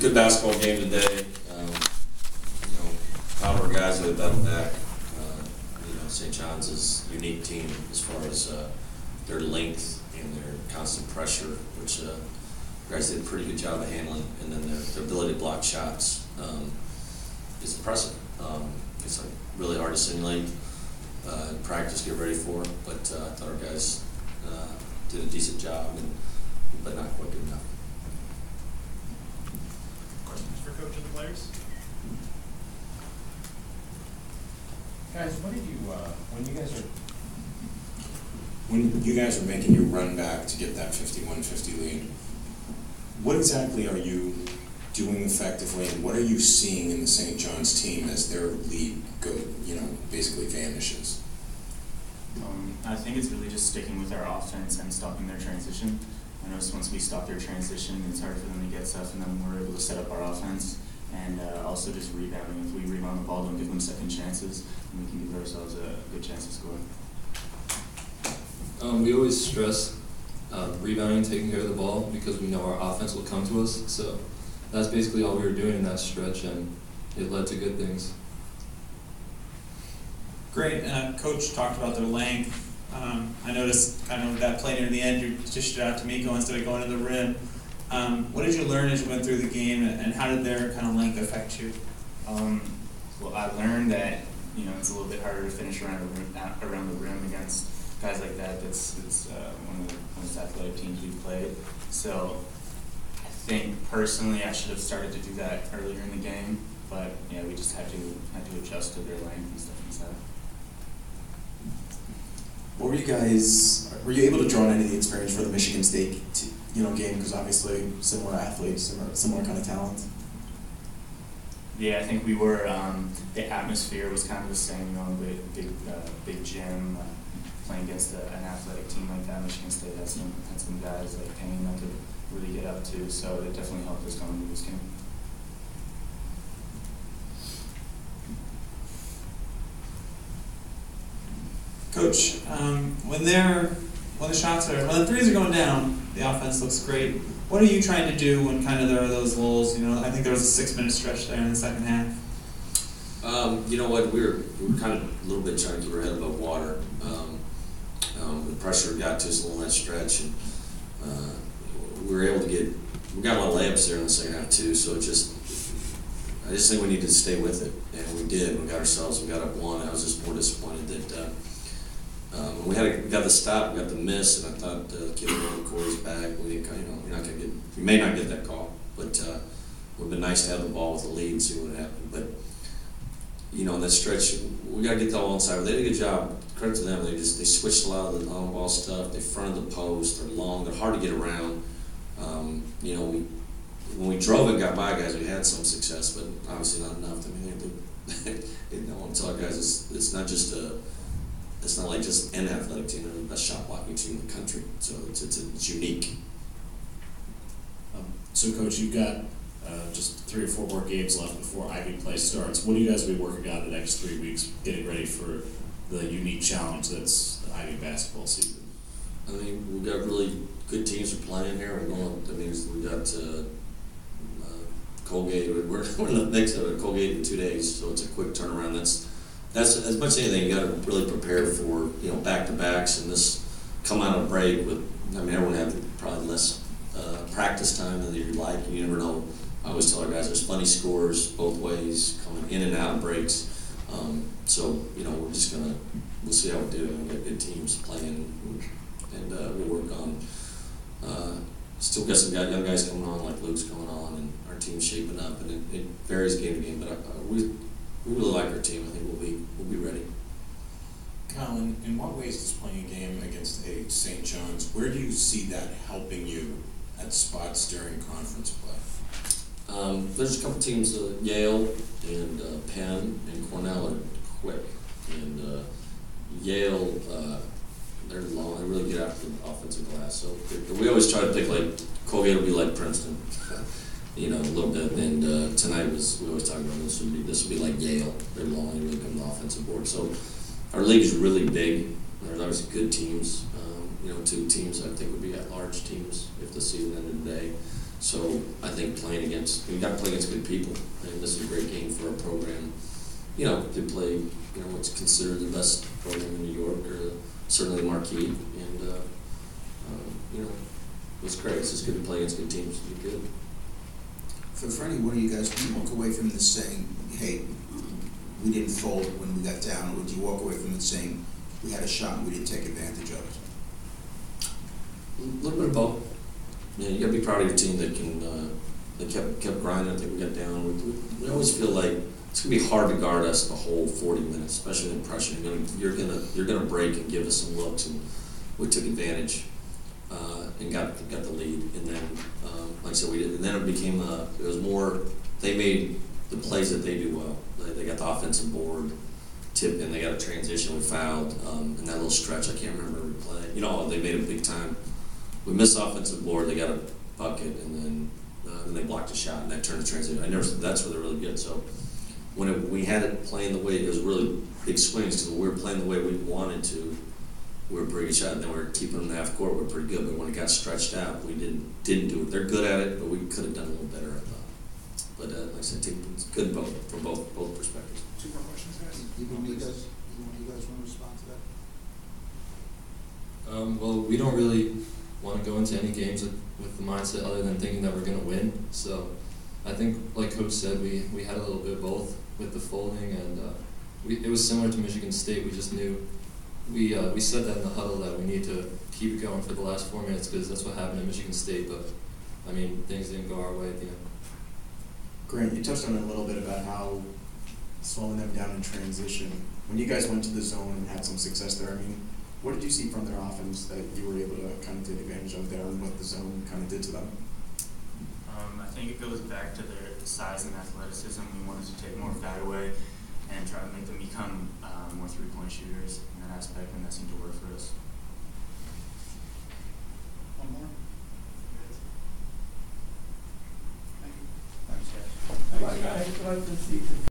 good basketball game today. A lot of our guys have battled back. St. John's is a unique team as far as their length and their constant pressure, which guys did a pretty good job of handling, and then their ability to block shots is impressive. It's like really hard to simulate in practice, get ready for, but I thought our guys did a decent job, but not quite good enough. Questions for coach and the players? Guys, what did you, when you guys are making your run back to get that 51-50 lead, what exactly are you doing effectively, and what are you seeing in the St. John's team as their lead basically vanishes? I think it's really just sticking with our offense and stopping their transition. I noticed once we stop their transition, it's hard for them to get stuff, and then we're able to set up our offense. And also just rebounding. If we rebound the ball, don't give them second chances, and we can give ourselves a good chance of scoring. We always stress rebounding, taking care of the ball, because we know our offense will come to us. So that's basically all we were doing in that stretch, and it led to good things. Great. Coach talked about their length. I noticed kind of that play near the end, you dished it out to Miko instead of going to the rim. What did you learn as you went through the game, and how did their kind of length affect you? Well, I learned that it's a little bit harder to finish around the rim against guys like that. It's one of the most athletic teams we've played. So I think personally I should have started to do that earlier in the game, but yeah, we just had to adjust to their length and stuff like that. What were you able to draw on any of the experience for the Michigan State game, because obviously similar athletes, similar kind of talent? Yeah, I think we were. The atmosphere was kind of the same. Big gym, playing against an athletic team like that. Michigan State had some guys like Payne that could really get up to. So it definitely helped us going into this game. Coach, when the threes are going down, the offense looks great. What are you trying to do when kind of there are those lulls? I think there was a 6-minute stretch there in the second half. You know what? We were kind of a little bit trying to keep our head above water. The pressure got to us a little in that stretch, and we were able to we got a lot of layups there in the second half too. So I just think we needed to stay with it, and we did. We got up one. I was just more disappointed that. We got the stop, we got the miss, and I thought the kid on Corey's back. We may not get that call, but it would have been nice to have the ball with the lead and see what happened. But in that stretch, we got to get the ball inside. They did a good job. Credit to them. They switched a lot of the on ball stuff. They fronted the post. They're long. They're hard to get around. When we drove and got by guys, we had some success, but obviously not enough. I mean, I want to tell our guys it's not just it's not like just an athletic team. They're the best shot blocking team in the country, so it's unique. So, Coach, you've got just 3 or 4 more games left before Ivy play starts. What are you guys going to be working on the next 3 weeks, getting ready for the unique challenge that's the Ivy basketball season? I mean, we've got really good teams are playing here. That means we got Colgate. We're in the next Colgate in 2 days, so it's a quick turnaround. That's as much as anything, you got to really prepare for back-to-backs, and this come out of break with. I mean, everyone had probably less practice time than you'd like. You never know. I always tell our guys there's plenty of scores both ways coming in and out of breaks. So we're just we'll see how we do. We got good teams playing, and we'll work on. Still got some young guys coming on, like Luke's coming on, and our team's shaping up, and it varies game to game. But we really like our team. I think we'll be ready. Colin, in what ways does playing a game against a St. John's, where do you see that helping you at spots during conference play? There's a couple teams, Yale and Penn and Cornell are quick, and Yale they're long. They really get after the offensive glass. So we always try to pick like Colgate will be like Princeton. A little bit. And tonight we always talk about this would be like Yale. They're long and really come to the offensive board. So our league is really big. There's obviously good teams. 2 teams I think would be at-large teams if the season ended today. So I think we got to play against good people, and this is a great game for our program. You know, to play, you know, what's considered the best program in New York, or certainly Marquee, and you know, it was great. It's just good to play against good teams. It'd be good. For any one of you guys, do you walk away from this saying, hey, we didn't fold when we got down, or do you walk away from it saying, we had a shot and we didn't take advantage of it? A little bit of both. Yeah, you got to be proud of your team that can that kept grinding. I think we got down. We always feel like it's gonna be hard to guard us the whole 40 minutes, especially in pressure. You're gonna break and give us some looks, and we took advantage and got the lead. And then, like I said, we did. And then it became it was more. They made the plays that they do well. They got the offensive board tip, and they got a transition. We fouled in that little stretch. I can't remember every play. You know, they made a big time. We missed offensive board. They got a bucket, and then they blocked a shot, and that turned the transition. That's where they're really good. So when we had it playing the way, it was really big swings because we were playing the way we wanted to. We were a pretty good shot, and then we were keeping them in the half court. We were pretty good, but when it got stretched out, we didn't do it. They're good at it, but we could have done a little better, I thought. But like I said, it's good from both perspectives. Two more questions, guys. Either one of you guys want to respond to that? Well, we don't really want to go into any games with the mindset other than thinking that we're going to win. So I think, like Coach said, we had a little bit of both with the folding, and it was similar to Michigan State. We just knew, we said that in the huddle that we need to keep it going for the last 4 minutes because that's what happened at Michigan State, but I mean, things didn't go our way at the end. Grant, you touched on it a little bit about how slowing them down in transition. When you guys went to the zone and had some success there, I mean, what did you see from their offense that you were able to kind of take advantage of there, and what the zone kind of did to them? I think it goes back to their size and athleticism. We wanted to take more of that away and try to make them become more three-point shooters in that aspect, and that seemed to work for us. One more. Thank you. Thanks, guys. I'd like to see